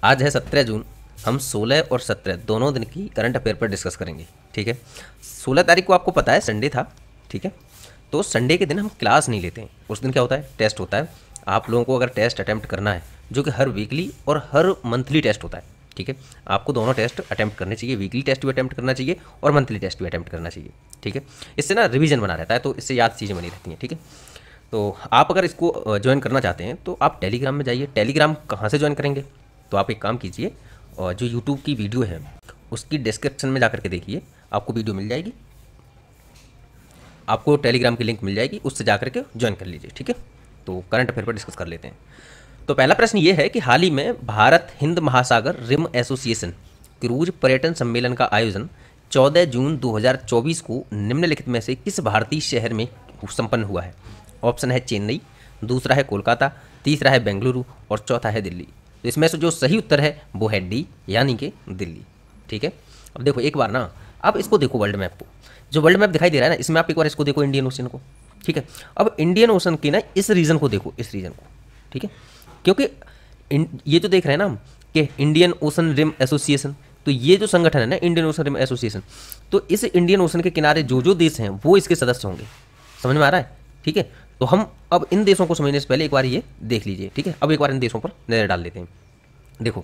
आज है 17 जून। हम 16 और 17 दोनों दिन की करंट अफेयर पर डिस्कस करेंगे। ठीक है, 16 तारीख को आपको पता है संडे था। ठीक है, तो संडे के दिन हम क्लास नहीं लेते हैं। उस दिन क्या होता है, टेस्ट होता है। आप लोगों को अगर टेस्ट अटैम्प्ट करना है, जो कि हर वीकली और हर मंथली टेस्ट होता है, ठीक है, आपको दोनों टेस्ट अटैम्प्ट करने चाहिए। वीकली टेस्ट भी अटैम्प्ट करना चाहिए और मंथली टेस्ट भी अटैम्प्ट करना चाहिए। ठीक है, इससे ना रिवीजन बना रहता है, तो इससे याद चीज़ें बनी रहती हैं। ठीक है, तो आप अगर इसको ज्वाइन करना चाहते हैं तो आप टेलीग्राम में जाइए। टेलीग्राम कहाँ से ज्वाइन करेंगे, तो आप एक काम कीजिए, और जो यूट्यूब की वीडियो है उसकी डिस्क्रिप्शन में जाकर के देखिए, आपको वीडियो मिल जाएगी, आपको टेलीग्राम की लिंक मिल जाएगी, उससे जाकर के ज्वाइन कर लीजिए। ठीक है, तो करंट अफेयर पर डिस्कस कर लेते हैं। तो पहला प्रश्न ये है कि हाल ही में भारत हिंद महासागर रिम एसोसिएशन क्रूज पर्यटन सम्मेलन का आयोजन 14 जून 2024 को निम्नलिखित में से किस भारतीय शहर में संपन्न हुआ है। ऑप्शन है चेन्नई, दूसरा है कोलकाता, तीसरा है बेंगलुरु और चौथा है दिल्ली। तो इसमें से जो सही उत्तर है वो है डी, यानी कि दिल्ली। ठीक है, अब देखो एक बार ना, आप इसको देखो वर्ल्ड मैप को, जो वर्ल्ड मैप दिखाई दे रहा है ना, इसमें आप एक बार इसको देखो, इंडियन ओशन को। ठीक है, अब इंडियन ओशन की ना इस रीजन को देखो, इस रीजन को। ठीक है, क्योंकि ये जो देख रहे हैं ना हम कि इंडियन ओशन रिम एसोसिएशन, तो ये जो संगठन है ना इंडियन ओशन रिम एसोसिएशन, तो इस इंडियन ओशन के किनारे जो जो देश हैं वो इसके सदस्य होंगे। समझ में आ रहा है? ठीक है, तो हम अब इन देशों को समझने से पहले एक बार ये देख लीजिए। ठीक है, अब एक बार इन देशों पर नजर डाल लेते हैं। देखो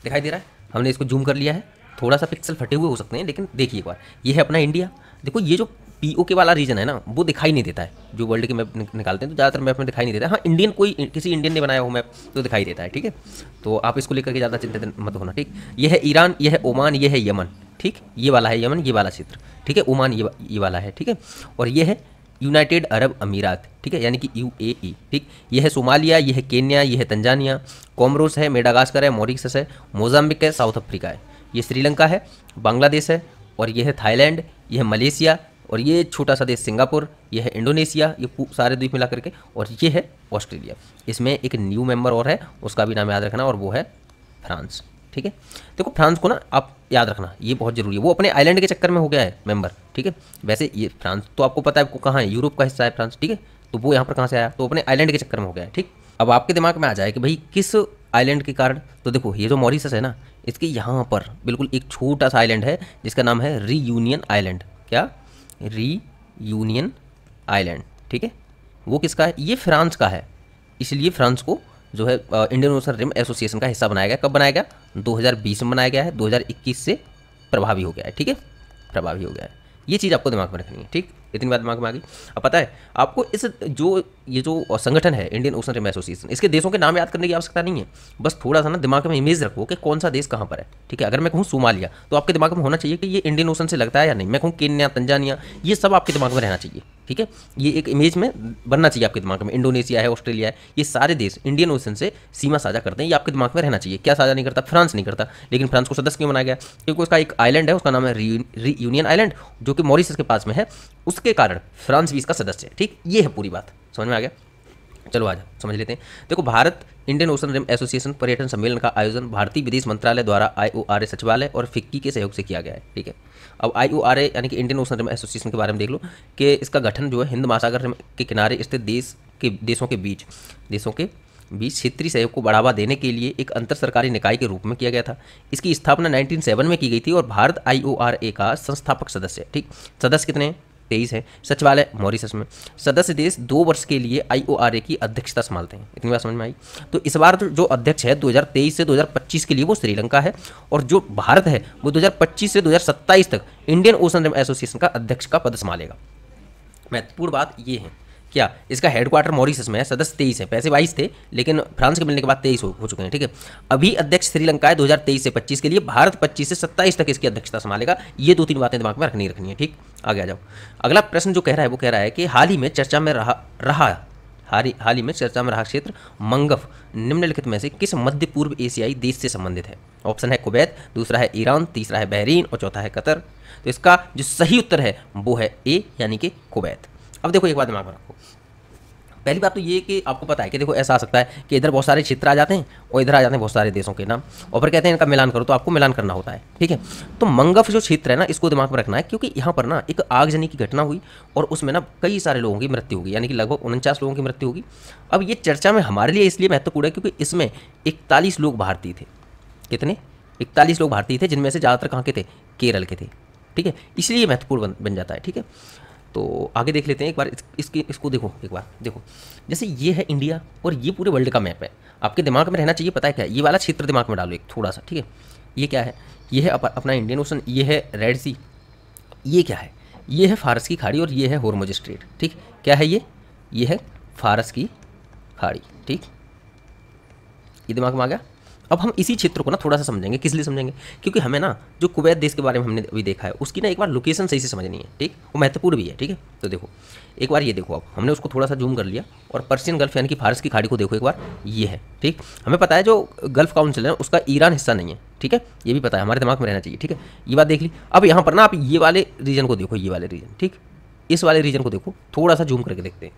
दिखाई दे रहा है, हमने इसको जूम कर लिया है, थोड़ा सा पिक्सल फटे हुए हो सकते हैं, लेकिन देखिए एक बार, ये है अपना इंडिया। देखो ये जो पीओके वाला रीजन है ना, वो दिखाई नहीं देता है। जो वर्ल्ड के मैप निकालते हैं तो ज़्यादातर मैप में दिखाई नहीं देता है। हाँ, इंडियन कोई किसी इंडियन ने बनाया हो मैप तो दिखाई देता है। ठीक है, तो आप इसको लेकर के ज़्यादा चिंतित मत होना। ठीक, ये है ईरान, ये है ओमान, ये है यमन। ठीक, ये वाला है यमन, ये वाला क्षेत्र। ठीक है, ओमान ये वाला है। ठीक है, और ये है यूनाइटेड अरब अमीरात। ठीक है, यानी कि UAE। ठीक, ये है सोमालिया, ये है केन्या, ये है तंजानिया, कोमरोस है, मेडागास्कर है, मॉरिशस है, मोजाम्बिक है, साउथ अफ्रीका है, ये श्रीलंका है, बांग्लादेश है, और ये है थाईलैंड, ये है मलेशिया, और ये छोटा सा देश सिंगापुर, ये है इंडोनेशिया, ये सारे द्वीप मिला करके, और ये है ऑस्ट्रेलिया। इसमें एक न्यू मेंबर और है, उसका भी नाम याद रखना, और वो है फ्रांस। ठीक है, देखो फ्रांस को ना आप याद रखना, ये बहुत जरूरी है। वो अपने आइलैंड के चक्कर में हो गया है मेंबर। ठीक है, वैसे ये फ्रांस तो आपको पता है कहाँ है, यूरोप का हिस्सा है फ्रांस। ठीक है, तो वो यहाँ पर कहाँ से आया, तो अपने आइलैंड के चक्कर में हो गया है। ठीक, अब आपके दिमाग में आ जाए कि भाई किस आइलैंड के कारण, तो देखो ये जो मॉरिशस है ना, इसके यहाँ पर बिल्कुल एक छोटा सा आइलैंड है जिसका नाम है रीयूनियन आइलैंड। क्या? Reunion island. ठीक है, वो किसका है, ये फ्रांस का है। इसलिए फ्रांस को जो है इंडियन ओशन रिम एसोसिएशन का हिस्सा बनाया गया। कब बनाया गया? 2020 में बनाया गया है, 2021 से प्रभावी हो गया है। ठीक है, प्रभावी हो गया है। ये चीज़ आपको दिमाग में रखनी है। ठीक, इतनी बात दिमाग में आ गई। अब पता है आपको इस ये जो संगठन है इंडियन ओशन रिम एसोसिएशन, इसके देशों के नाम याद करने की आवश्यकता नहीं है। बस थोड़ा सा ना दिमाग में इमेज रखो कि कौन सा देश कहाँ पर है। ठीक है, अगर मैं कहूँ सोमालिया, तो आपके दिमाग में होना चाहिए कि ये इंडियन ओशन से लगता है या नहीं। मैं कहूँ केन्या, तंजानिया, ये सब आपके दिमाग में रहना चाहिए। ठीक है, ये एक इमेज में बनना चाहिए आपके दिमाग में। इंडोनेशिया है, ऑस्ट्रेलिया है, ये सारे देश इंडियन ओशन से सीमा साझा करते हैं, ये आपके दिमाग में रहना चाहिए। क्या साझा नहीं करता? फ्रांस नहीं करता। लेकिन फ्रांस को सदस्य क्यों बनाया गया? क्योंकि उसका एक आइलैंड है, उसका नाम है रीयूनियन आइलैंड, जो कि मॉरिशस के पास में है, उसके कारण फ्रांस भी इसका सदस्य है। ठीक, ये है पूरी बात, समझ में आ गया? चलो आज समझ लेते हैं। देखो, Bharat Indian Ocean Rim Association पर्यटन सम्मेलन का आयोजन भारतीय विदेश मंत्रालय द्वारा IORA सचिवालय और फिक्की के सहयोग से किया गया है। ठीक है, अब IORA यानी कि इंडियन ओशन रिम एसोसिएशन के बारे में देख लो कि इसका गठन जो है हिंद महासागर रिम के किनारे स्थित देशों के बीच क्षेत्रीय सहयोग को बढ़ावा देने के लिए एक अंतर सरकारी निकाय के रूप में किया गया था। इसकी स्थापना 1907 में की गई थी और भारत IORA का संस्थापक सदस्य है। ठीक, सदस्य कितने हैं? 23 है। सचिवालय मॉरिशस में। सदस्य देश 2 वर्ष के लिए IORA की अध्यक्षता संभालते हैं। इतनी बात समझ में आई? तो इस बार जो अध्यक्ष है 2023 से 2025 के लिए वो श्रीलंका है, और जो भारत है वो 2025 से 2027 तक इंडियन ओशन रिम एसोसिएशन का अध्यक्ष का पद संभालेगा। महत्वपूर्ण बात ये है, क्या इसका हेडक्वार्टर मॉरिशस में है। सदस्य 23 है, पैसे 22 थे, लेकिन फ्रांस के मिलने के बाद 23 हो चुके हैं। ठीक है, अभी अध्यक्ष श्रीलंका है 2023 से 25 के लिए, भारत 25 से 27 तक इसकी अध्यक्षता संभालेगा। ये 2-3 बातें दिमाग में रखनी है। ठीक, आगे आ जाओ। अगला प्रश्न जो कह रहा है वो कह रहा है कि हाल ही में चर्चा में रहा क्षेत्र मंगफ निम्नलिखित में से किस मध्य पूर्व एशियाई देश से संबंधित है। ऑप्शन है कुवैत, दूसरा है ईरान, तीसरा है बहरीन और चौथा है कतर। तो इसका जो सही उत्तर है वो है ए, यानी कि कुवैत। अब देखो एक बात दिमाग में रखो, पहली बात तो ये कि आपको पता है कि देखो ऐसा आ सकता है कि इधर बहुत सारे क्षेत्र आ जाते हैं और इधर आ जाते हैं बहुत सारे देशों के नाम, और फिर कहते हैं इनका मिलान करो, तो आपको मिलान करना होता है। ठीक है, तो मंगफ जो क्षेत्र है ना, इसको दिमाग में रखना है, क्योंकि यहाँ पर ना एक आगजनी की घटना हुई और उसमें ना कई सारे लोगों की मृत्यु होगी, यानी कि लगभग 49 लोगों की मृत्यु होगी। अब ये चर्चा में हमारे लिए इसलिए महत्वपूर्ण है क्योंकि इसमें 41 लोग भारतीय थे। कितने 41 लोग भारतीय थे, जिनमें से ज़्यादातर कहाँ के थे, केरल के थे। ठीक है, इसलिए ये महत्वपूर्ण बन जाता है। ठीक है, तो आगे देख लेते हैं एक बार इसको देखो, एक बार देखो, जैसे ये है इंडिया और ये पूरे वर्ल्ड का मैप है। आपके दिमाग में रहना चाहिए, पता है क्या है, ये वाला क्षेत्र दिमाग में डालो एक थोड़ा सा। ठीक है, ये क्या है, ये है अपना इंडियन ओशन, ये है रेड सी, ये क्या है, ये है फारस की खाड़ी और ये है होर्मुज स्ट्रेट। ठीक, क्या है ये है फारस की खाड़ी। ठीक, ये दिमाग में आ गया। अब हम इसी क्षेत्र को ना थोड़ा सा समझेंगे, किस लिए समझेंगे, क्योंकि हमें ना जो कुवैत देश के बारे में हमने अभी देखा है उसकी ना एक बार लोकेशन सही से समझनी है। ठीक, वो महत्वपूर्ण भी है। ठीक है, तो देखो एक बार ये देखो, अब हमने उसको थोड़ा सा जूम कर लिया और पर्शियन गल्फ यानी कि फारस की खाड़ी को देखो एक बार, ये है। ठीक, हमें पता है जो गल्फ काउंसिल है उसका ईरान हिस्सा नहीं है। ठीक है, ये भी पता है, हमारे दिमाग में रहना चाहिए। ठीक है, ये बात देख ली। अब यहाँ पर ना आप ये वाले रीजन को देखो, ये वाले रीजन, ठीक, इस वाले रीजन को देखो, थोड़ा सा जूम करके देखते हैं।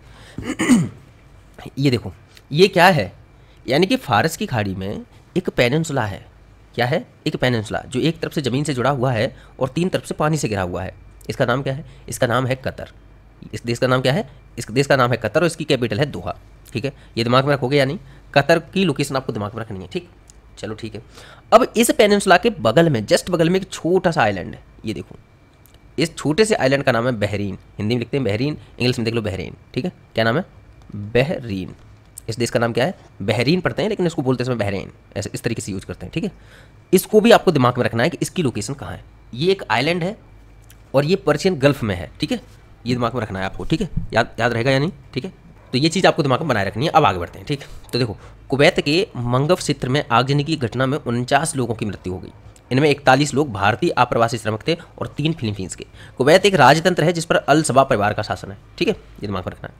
ये देखो, ये क्या है, यानी कि फारस की खाड़ी में एक पेनिनसुला है। क्या है, एक पेनिनसुला जो एक तरफ से ज़मीन से जुड़ा हुआ है और 3 तरफ से पानी से घिरा हुआ है। इसका नाम क्या है, इसका नाम है कतर। इस देश का नाम क्या है, इस देश का नाम है कतर और इसकी कैपिटल है दोहा। ठीक है, ये दिमाग में रखोगे या नहीं, कतर की लोकेशन आपको दिमाग में रखनी है। ठीक, चलो ठीक है। अब इस पेनिनसुला के बगल में, जस्ट बगल में एक छोटा सा आइलैंड है, ये देखो, इस छोटे से आइलैंड का नाम है बहरीन। हिंदी में लिखते हैं बहरीन, इंग्लिश में देख लो बहरीन। ठीक है, क्या नाम है, बहरीन। इस देश का नाम क्या है, बहरीन पढ़ते हैं लेकिन इसको बोलते समय बहरीन, ऐसे इस तरीके से यूज करते हैं। ठीक है, इसको भी आपको दिमाग में रखना है कि इसकी लोकेशन कहाँ है। ये एक आइलैंड है और ये पर्शियन गल्फ में है। ठीक है, ये दिमाग में रखना है आपको। ठीक है, याद रहेगा या नहीं। ठीक है, तो ये चीज़ आपको दिमाग में बनाए रखनी है। अब आगे बढ़ते हैं। ठीक, तो देखो, कुवैत के मंगफ क्षेत्र में आगजनी की घटना में 49 लोगों की मृत्यु हो गई। इनमें 41 लोग भारतीय अप्रवासी श्रमिक थे और 3 फिलीपींस के। कुवैत एक राजतंत्र है जिस पर अल सबा परिवार का शासन है। ठीक है, ये दिमाग में रखना है।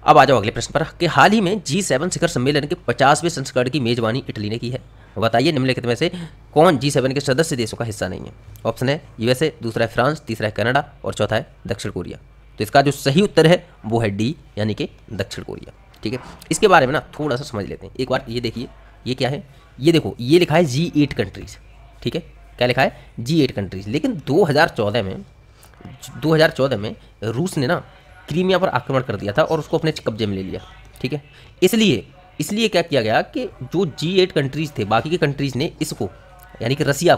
अब आ जाओ अगले प्रश्न पर कि हाल ही में G7 शिखर सम्मेलन के 50वें संस्करण की मेजबानी इटली ने की है। बताइए निम्नलिखित में से कौन G7 के सदस्य देशों का हिस्सा नहीं है। ऑप्शन है USA, दूसरा है फ्रांस, तीसरा है कनाडा और चौथा है दक्षिण कोरिया। तो इसका जो सही उत्तर है वो है डी, यानी कि दक्षिण कोरिया। ठीक है, इसके बारे में ना थोड़ा सा समझ लेते हैं एक बार। ये देखिए, ये क्या है, ये देखो, ये लिखा है G8 कंट्रीज। ठीक है, क्या लिखा है, G8 कंट्रीज। लेकिन 2014 में रूस ने ना क्रीमिया पर आक्रमण कर दिया था और उसको अपने कब्जे में ले लिया। ठीक है, इसलिए क्या किया गया कि जो G8 कंट्रीज़ थे, बाकी के कंट्रीज़ ने इसको यानी कि रसिया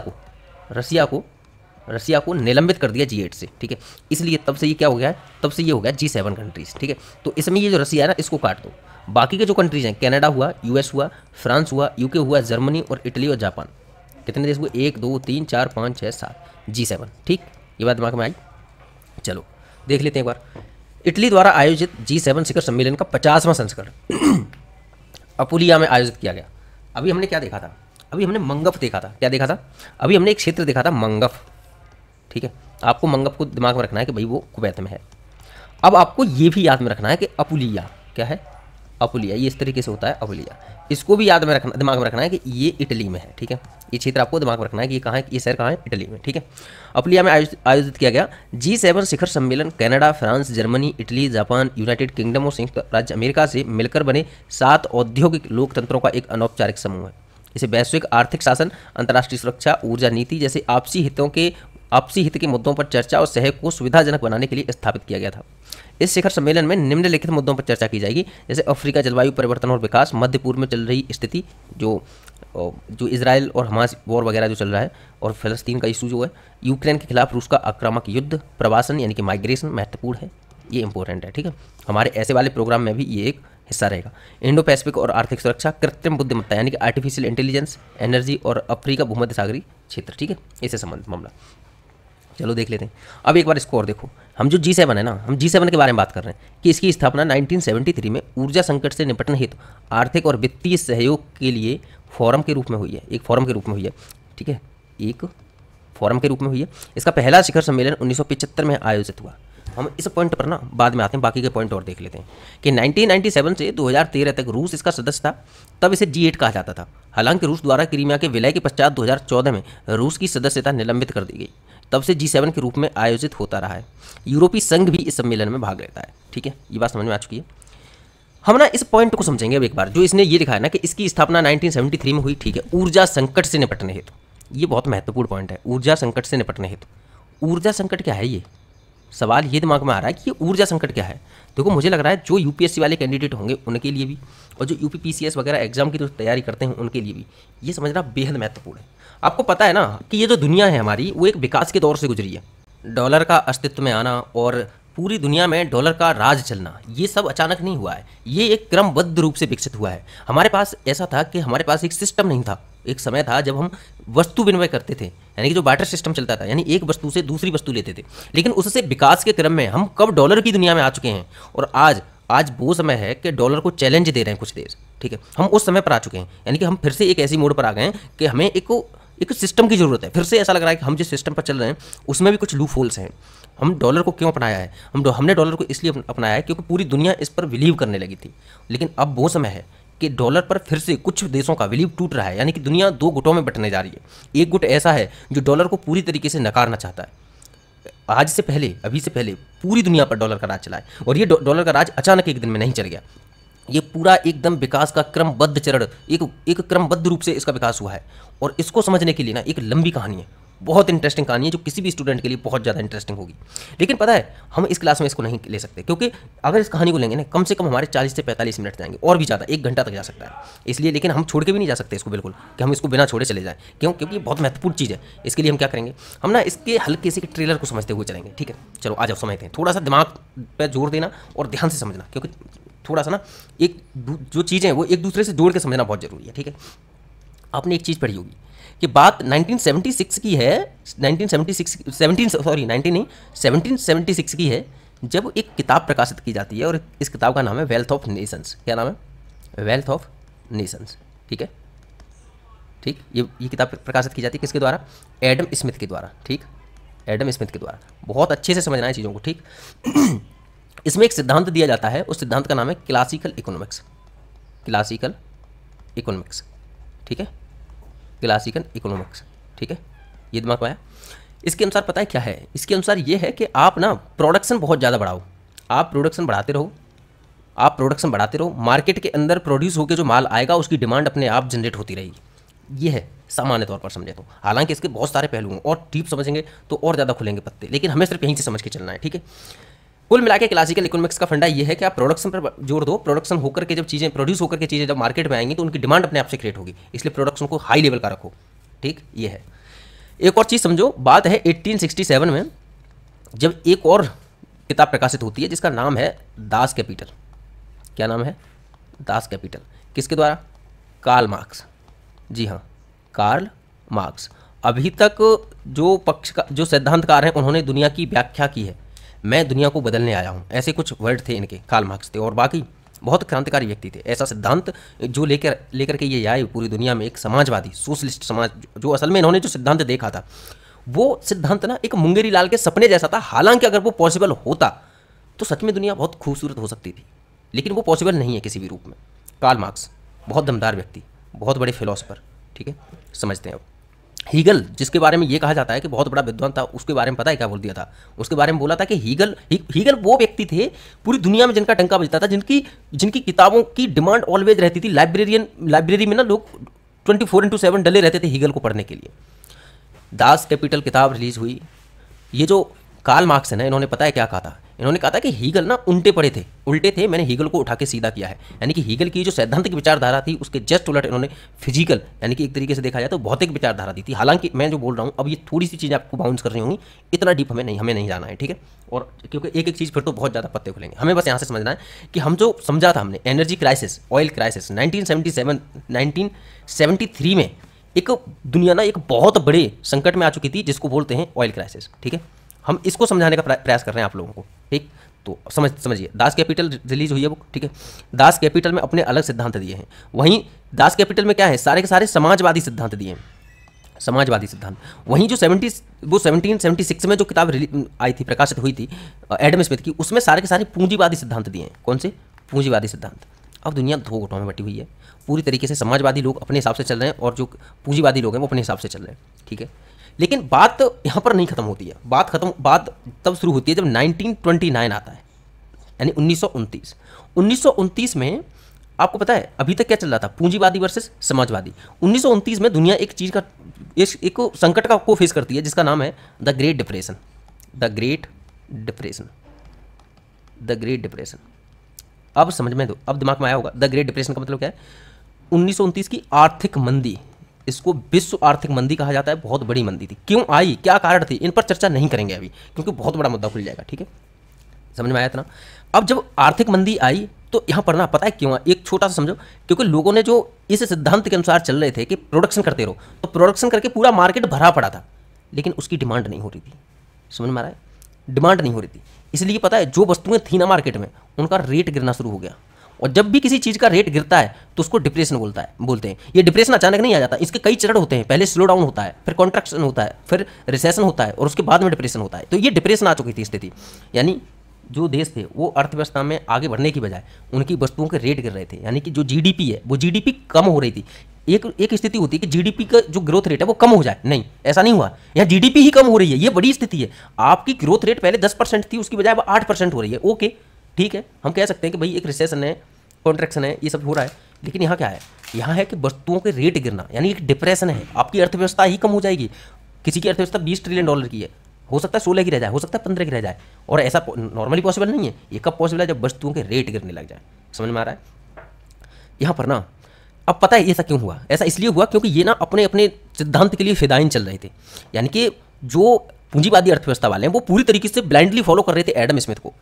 को निलंबित कर दिया G8 से। ठीक है, इसलिए तब से ये क्या हो गया है, तब से ये हो गया G7 कंट्रीज़। ठीक है, तो इसमें ये जो रसिया है ना, इसको काट दो। बाकी के जो कंट्रीज़ हैं, कनाडा हुआ, US हुआ, फ्रांस हुआ, UK हुआ, जर्मनी और इटली और जापान, कितने देश हुए, 1 2 3 4 5 6 7 G7। ठीक, ये बात दिमाग में आई। चलो देख लेते हैं एक बार। इटली द्वारा आयोजित G7 शिखर सम्मेलन का 50वां संस्करण अपुलिया में आयोजित किया गया। अभी हमने क्या देखा था, अभी हमने मंगफ देखा था। क्या देखा था, अभी हमने एक क्षेत्र देखा था मंगफ। ठीक है, आपको मंगफ को दिमाग में रखना है कि भाई वो कुवैत में है। अब आपको ये भी याद में रखना है कि अपुलिया क्या है, अपुलिया ये इस तरीके से होता है अपुलिया। इसको भी दिमाग में रखना है कि ये इटली में है। ठीक है, ये क्षेत्र आपको दिमाग में रखना है कि ये कहाँ है, ये शहर कहाँ है, इटली में। ठीक है, अपुलिया में आयोजित किया गया G7 शिखर सम्मेलन Canada, France, Germany, Italy, Japan, United kingdom और संयुक्त राज्य अमेरिका से मिलकर बने 7 औद्योगिक लोकतंत्रों का एक अनौपचारिक समूह है। इसे वैश्विक आर्थिक शासन, अंतर्राष्ट्रीय सुरक्षा, ऊर्जा नीति जैसे आपसी हित के मुद्दों पर चर्चा और सहयोग को सुविधाजनक बनाने के लिए स्थापित किया गया था। इस शिखर सम्मेलन में निम्नलिखित मुद्दों पर चर्चा की जाएगी, जैसे अफ्रीका, जलवायु परिवर्तन और विकास, मध्य पूर्व में चल रही स्थिति, जो इजराइल और हमास वॉर वगैरह जो चल रहा है, और फ़लस्तीन का इशू जो है, यूक्रेन के खिलाफ रूस का आक्रामक युद्ध, प्रवासन यानी कि माइग्रेशन महत्वपूर्ण है, ये इंपॉर्टेंट है। ठीक है, हमारे ऐसे वाले प्रोग्राम में भी ये एक हिस्सा रहेगा। इंडो पैसिफिक और आर्थिक सुरक्षा, कृत्रिम बुद्धिमत्ता यानी कि आर्टिफिशियल इंटेलिजेंस, एनर्जी और अफ्रीका भूमध्य सागरीय क्षेत्र। ठीक है, इससे संबंधित मामला। चलो देख लेते हैं। अब एक बार इसको और देखो, हम जो G7 है ना, हम G7 के बारे में बात कर रहे हैं कि इसकी स्थापना 1973 में ऊर्जा संकट से निपटने हेतु आर्थिक और वित्तीय सहयोग के लिए फोरम के रूप में हुई है, एक फोरम के रूप में हुई है। ठीक है, एक फोरम के रूप में हुई है। इसका पहला शिखर सम्मेलन 1975 में आयोजित हुआ। हम इस पॉइंट पर ना बाद में आते हैं, बाकी के पॉइंट और देख लेते हैं कि 1997 से 2013 तक रूस इसका सदस्य था। तब इसे G8 कहा जाता था। हालांकि रूस द्वारा क्रीमिया के विलय के पश्चात 2014 में रूस की सदस्यता निलंबित कर दी गई। तब से G7 के रूप में आयोजित होता रहा है। यूरोपीय संघ भी इस सम्मेलन में भाग लेता है। ठीक है, ये बात समझ में आ चुकी है। हम ना इस पॉइंट को समझेंगे अब एक बार, जो इसने ये लिखा है ना कि इसकी स्थापना 1973 में हुई। ठीक है, ऊर्जा संकट से निपटने हेतु, ये बहुत महत्वपूर्ण पॉइंट है, ऊर्जा संकट से निपटने हेतु। ऊर्जा संकट क्या है, ये सवाल ये दिमाग में आ रहा है कि ये ऊर्जा संकट क्या है। देखो मुझे लग रहा है जो यूपीएससी वाले कैंडिडेट होंगे उनके लिए भी, और जो यूपीपीसीएस वगैरह एग्जाम की जो तैयारी करते हैं उनके लिए भी ये समझना बेहद महत्वपूर्ण है। आपको पता है ना कि ये जो दुनिया है हमारी वो एक विकास के दौर से गुजरी है। डॉलर का अस्तित्व में आना और पूरी दुनिया में डॉलर का राज चलना, ये सब अचानक नहीं हुआ है, ये एक क्रमबद्ध रूप से विकसित हुआ है। हमारे पास ऐसा था कि हमारे पास एक सिस्टम नहीं था। एक समय था जब हम वस्तु विनिमय करते थे, यानी कि जो बार्टर सिस्टम चलता था, यानी एक वस्तु से दूसरी वस्तु लेते थे। लेकिन उससे विकास के क्रम में हम कब डॉलर की दुनिया में आ चुके हैं, और आज वो समय है कि डॉलर को चैलेंज दे रहे हैं कुछ देश, ठीक है। हम उस समय पर आ चुके हैं, यानी कि हम फिर से एक ऐसी मोड़ पर आ गए हैं कि हमें एक सिस्टम की जरूरत है। फिर से ऐसा लग रहा है कि हम जिस सिस्टम पर चल रहे हैं उसमें भी कुछ लूप होल्स हैं। हम डॉलर को क्यों अपनाया है, हमने डॉलर को इसलिए अपनाया है क्योंकि पूरी दुनिया इस पर बिलीव करने लगी थी। लेकिन अब वो समय है कि डॉलर पर फिर से कुछ देशों का बिलीव टूट रहा है, यानी कि दुनिया दो गुटों में बंटने जा रही है। एक गुट ऐसा है जो डॉलर को पूरी तरीके से नकारना चाहता है। अभी से पहले पूरी दुनिया पर डॉलर का राज चला है, और ये डॉलर का राज अचानक एक दिन में नहीं चल गया। ये पूरा एकदम विकास का क्रमबद्ध चरण, एक क्रमबद्ध रूप से इसका विकास हुआ है। और इसको समझने के लिए ना एक लंबी कहानी है, बहुत इंटरेस्टिंग कहानी है, जो किसी भी स्टूडेंट के लिए बहुत ज़्यादा इंटरेस्टिंग होगी। लेकिन पता है हम इस क्लास में इसको नहीं ले सकते, क्योंकि अगर इस कहानी को लेंगे ना कम से कम हमारे 40 से 45 मिनट जाएंगे, और भी ज़्यादा 1 घंटा तक जा सकता है। इसलिए लेकिन हम छोड़ के भी नहीं जा सकते इसको बिल्कुल, कि हम इसको बिना छोड़े चले जाएं। क्योंकि ये बहुत महत्वपूर्ण चीज़ है। इसके लिए हम क्या करेंगे, हम ना इसके हल्के से ट्रेलर को समझते हुए चलेंगे, ठीक है। चलो आ जाओ समझते हैं। थोड़ा सा दिमाग पर जोर देना और ध्यान से समझना, क्योंकि थोड़ा सा ना जो चीज़ें वो एक दूसरे से जोड़ के समझना बहुत ज़रूरी है, ठीक है। आपने एक चीज़ पढ़ी होगी कि बात 1976 की है, 1776 की है, जब एक किताब प्रकाशित की जाती है, और इस किताब का नाम है वेल्थ ऑफ नेशंस। क्या नाम है? वेल्थ ऑफ नेशंस, ठीक है। ठीक, ये किताब प्रकाशित की जाती है किसके द्वारा? एडम स्मिथ के द्वारा, ठीक, एडम स्मिथ के द्वारा। बहुत अच्छे से समझना है चीज़ों को, ठीक। इसमें एक सिद्धांत दिया जाता है, उस सिद्धांत का नाम है क्लासिकल इकोनॉमिक्स। क्लासिकल इकोनॉमिक्स, ठीक है, क्लासिकल इकोनॉमिक्स, ठीक है। ये दिमाग में आया? इसके अनुसार पता है क्या है? इसके अनुसार ये है कि आप ना प्रोडक्शन बहुत ज़्यादा बढ़ाओ, आप प्रोडक्शन बढ़ाते रहो, मार्केट के अंदर प्रोड्यूस होकर जो माल आएगा उसकी डिमांड अपने आप जनरेट होती रहेगी। ये है सामान्य तौर पर समझे तो। हालांकि इसके बहुत सारे पहलू हैं, और डीप समझेंगे तो और ज़्यादा खुलेंगे पत्ते, लेकिन हमें सिर्फ यहीं से समझ के चलना है, ठीक है। कुल मिला के क्लासिकल इकोनॉमिक्स का फंडा ये है कि आप प्रोडक्शन पर जोर दो। प्रोडक्शन होकर के जब चीज़ें प्रोड्यूस होकर के चीज़ें जब मार्केट में आएंगी तो उनकी डिमांड अपने आप से क्रिएट होगी, इसलिए प्रोडक्शन को हाई लेवल का रखो, ठीक। ये है। एक और चीज़ समझो, बात है 1867 में, जब एक और किताब प्रकाशित होती है जिसका नाम है दास कैपिटल। क्या नाम है? Das Kapital. किसके द्वारा? Karl Marx. जी हाँ, कार्ल मार्क्स। अभी तक जो सिद्धांतकार हैं उन्होंने दुनिया की व्याख्या की है, मैं दुनिया को बदलने आया हूँ, ऐसे कुछ वर्ड थे इनके, कार्ल मार्क्स थे। और बाकी बहुत क्रांतिकारी व्यक्ति थे। ऐसा सिद्धांत जो लेकर के ये आए पूरी दुनिया में, एक समाजवादी सोशलिस्ट समाज, जो असल में इन्होंने जो सिद्धांत देखा था वो सिद्धांत ना एक मुंगेरी लाल के सपने जैसा था। हालांकि अगर वो पॉसिबल होता तो सच में दुनिया बहुत खूबसूरत हो सकती थी, लेकिन वो पॉसिबल नहीं है किसी भी रूप में। कार्ल मार्क्स बहुत दमदार व्यक्ति, बहुत बड़े फिलोसोफर, ठीक है। समझते हैं अब हीगल, जिसके बारे में ये कहा जाता है कि बहुत बड़ा विद्वान था, उसके बारे में पता है क्या बोल दिया था? उसके बारे में बोला था कि हीगल वो व्यक्ति थे पूरी दुनिया में जिनका टंका बजता था, जिनकी किताबों की डिमांड ऑलवेज रहती थी। लाइब्रेरी में ना लोग 24/7 डले रहते थे हीगल को पढ़ने के लिए। दास कैपिटल किताब रिलीज हुई। ये जो कार्ल मार्क्स है ना, इन्होंने पता है क्या कहा था? इन्होंने कहा था कि हीगल ना उल्टे थे, मैंने हीगल को उठा के सीधा किया है। यानी कि हीगल की जो सैद्धांतिक विचारधारा थी उसके जस्ट उलट इन्होंने फिजिकल, यानी कि एक तरीके से देखा जाए तो भौतिक विचारधारा दी थी। हालांकि मैं जो बोल रहा हूँ अब ये थोड़ी सी चीज़ें आपको बाउंस कर रही होंगी, इतना डीप हमें नहीं जाना है, ठीक है। और क्योंकि एक चीज़ फिर तो बहुत ज़्यादा पत्ते खुलेंगे, हमें बस यहाँ से समझना है कि हम जो समझा था हमने एनर्जी क्राइसिस, ऑयल क्राइसिस 1973 में एक दुनिया ना एक बहुत बड़े संकट में आ चुकी थी जिसको बोलते हैं ऑयल क्राइसिस, ठीक है। हम इसको समझाने का प्रयास कर रहे हैं आप लोगों को, ठीक। तो समझिए, दास कैपिटल रिलीज हुई है बुक, ठीक है। दास कैपिटल में अपने अलग सिद्धांत दिए हैं। वहीं दास कैपिटल में क्या है? सारे के सारे समाजवादी सिद्धांत दिए हैं, समाजवादी सिद्धांत। वहीं जो 1776 में जो किताब आई थी, प्रकाशित हुई थी एडम स्मिथ की, उसमें सारे के सारे पूंजीवादी सिद्धांत दिए हैं। कौन से? पूंजीवादी सिद्धांत। अब दुनिया दो गुटों में बटी हुई है पूरी तरीके से। समाजवादी लोग अपने हिसाब से चल रहे हैं और जो पूंजीवादी लोग हैं वो अपने हिसाब से चल रहे हैं, ठीक है। लेकिन बात यहाँ पर नहीं खत्म होती है। बात तब शुरू होती है जब 1929 आता है, यानी 1929 में आपको पता है अभी तक क्या चल रहा था? पूंजीवादी वर्सेस समाजवादी। 1929 में दुनिया एक चीज़ का एक संकट को फेस करती है जिसका नाम है the great depression. The great depression, the great depression. अब समझ में दो, अब दिमाग में आया होगा द ग्रेट डिप्रेशन का मतलब क्या है। 1929 की आर्थिक मंदी, इसको विश्व आर्थिक मंदी कहा जाता है, बहुत बड़ी मंदी थी। क्यों आई, क्या कारण थे, इन पर चर्चा नहीं करेंगे अभी, क्योंकि बहुत बड़ा मुद्दा खुल जाएगा, ठीक है, समझ में आया इतना। अब जब आर्थिक मंदी आई तो यहाँ पर ना पता है क्यों, एक छोटा सा समझो, क्योंकि लोगों ने जो इस सिद्धांत के अनुसार चल रहे थे कि प्रोडक्शन करते रहो, तो प्रोडक्शन करके पूरा मार्केट भरा पड़ा था, लेकिन उसकी डिमांड नहीं हो रही थी। समझ में आ रहा है, डिमांड नहीं हो रही थी, इसलिए पता है जो वस्तुएं थी ना मार्केट में, उनका रेट गिरना शुरू हो गया। और जब भी किसी चीज़ का रेट गिरता है तो उसको डिप्रेशन बोलते हैं। ये डिप्रेशन अचानक नहीं आ जाता, इसके कई चरण होते हैं। पहले स्लो डाउन होता है, फिर कॉन्ट्रैक्शन होता है, फिर रिसेशन होता है, और उसके बाद में डिप्रेशन होता है। तो ये डिप्रेशन आ चुकी थी स्थिति, यानी जो देश थे वो अर्थव्यवस्था में आगे बढ़ने की बजाय उनकी वस्तुओं के रेट गिर रहे थे, यानी कि जो जीडीपी है वो जीडीपी कम हो रही थी। एक स्थिति होती है कि जीडीपी का जो ग्रोथ रेट है वो कम हो जाए, नहीं ऐसा नहीं हुआ, यहाँ जीडीपी ही कम हो रही है, ये बड़ी स्थिति है। आपकी ग्रोथ रेट पहले 10% थी, उसकी बजाय अब 8% हो रही है। ओके ठीक है, हम कह सकते हैं कि भाई एक रिसेशन है, कॉन्ट्रैक्शन है, ये सब हो रहा है, लेकिन यहाँ क्या है, यहाँ है कि वस्तुओं के रेट गिरना, यानी एक डिप्रेशन है, आपकी अर्थव्यवस्था ही कम हो जाएगी। किसी की अर्थव्यवस्था $20 ट्रिलियन की है, हो सकता है 16 की रह जाए, हो सकता है 15 की रह जाए, और ऐसा नॉर्मली पॉसिबल नहीं है। ये कब पॉसिबल है, जब वस्तुओं के रेट गिरने लग जाए। समझ में आ रहा है यहाँ पर ना। अब पता है ऐसा क्यों हुआ, ऐसा इसलिए हुआ क्योंकि ये ना अपने अपने सिद्धांत के लिए फिदायीन चल रहे थे, यानी कि जो पूंजीवादी अर्थव्यवस्था वाले हैं वो पूरी तरीके से ब्लाइंडली फॉलो कर रहे थे एडम स्मिथ को,